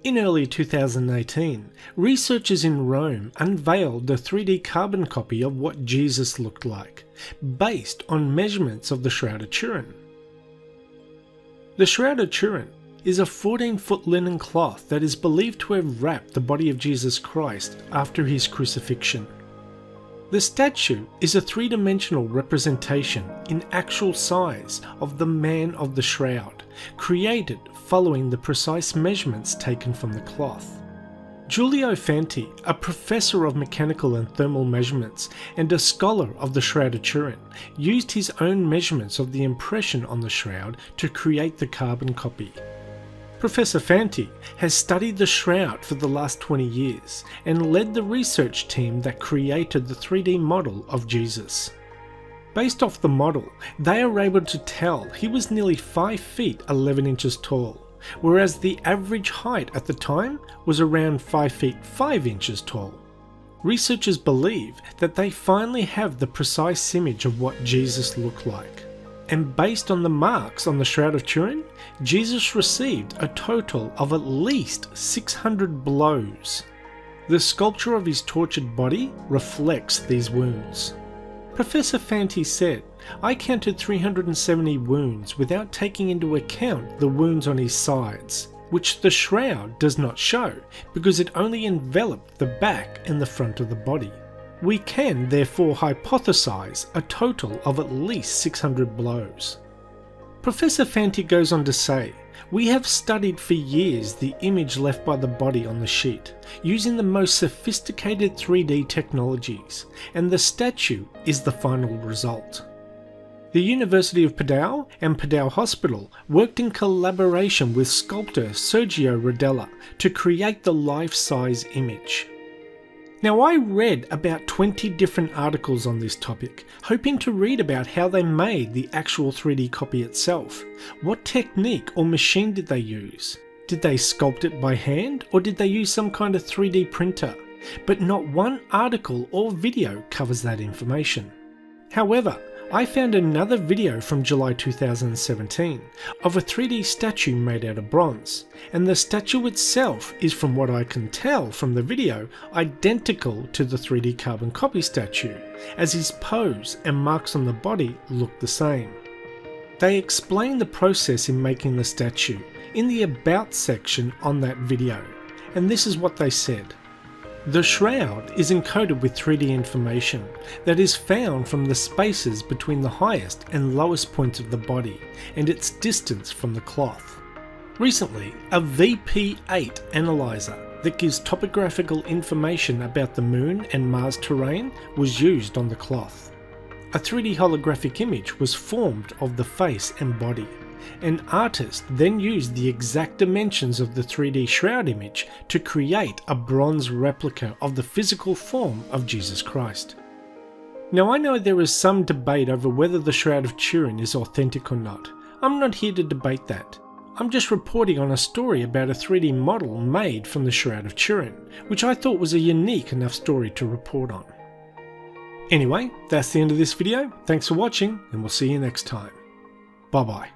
In early 2018, researchers in Rome unveiled a 3D carbon copy of what Jesus looked like, based on measurements of the Shroud of Turin. The Shroud of Turin is a 14-foot linen cloth that is believed to have wrapped the body of Jesus Christ after his crucifixion. The statue is a three-dimensional representation in actual size of the man of the shroud, created following the precise measurements taken from the cloth. Giulio Fanti, a professor of mechanical and thermal measurements and a scholar of the Shroud of Turin, used his own measurements of the impression on the shroud to create the carbon copy. Professor Fanti has studied the shroud for the last 20 years and led the research team that created the 3D model of Jesus. Based off the model, they are able to tell he was nearly 5 feet 11 inches tall, whereas the average height at the time was around 5 feet 5 inches tall. Researchers believe that they finally have the precise image of what Jesus looked like. And based on the marks on the Shroud of Turin, Jesus received a total of at least 600 blows. The sculpture of his tortured body reflects these wounds. Professor Fanti said, "I counted 370 wounds without taking into account the wounds on his sides, which the shroud does not show because it only enveloped the back and the front of the body. We can therefore hypothesize a total of at least 600 blows." Professor Fanti goes on to say, "We have studied for years the image left by the body on the sheet, using the most sophisticated 3D technologies, and the statue is the final result." The University of Padua and Padua Hospital worked in collaboration with sculptor Sergio Rodella to create the life-size image. Now, I read about 20 different articles on this topic, hoping to read about how they made the actual 3D copy itself. What technique or machine did they use? Did they sculpt it by hand, or did they use some kind of 3D printer? But not one article or video covers that information. However, I found another video from July 2017 of a 3D statue made out of bronze, and the statue itself is, from what I can tell from the video, identical to the 3D carbon copy statue, as his pose and marks on the body look the same. They explain the process in making the statue in the About section on that video, and this is what they said. The shroud is encoded with 3D information that is found from the spaces between the highest and lowest points of the body and its distance from the cloth. Recently, a VP8 analyzer that gives topographical information about the Moon and Mars terrain was used on the cloth. A 3D holographic image was formed of the face and body. An artist then used the exact dimensions of the 3D shroud image to create a bronze replica of the physical form of Jesus Christ. Now, I know there is some debate over whether the Shroud of Turin is authentic or not. I'm not here to debate that. I'm just reporting on a story about a 3D model made from the Shroud of Turin, which I thought was a unique enough story to report on. Anyway, that's the end of this video. Thanks for watching, and we'll see you next time. Bye bye.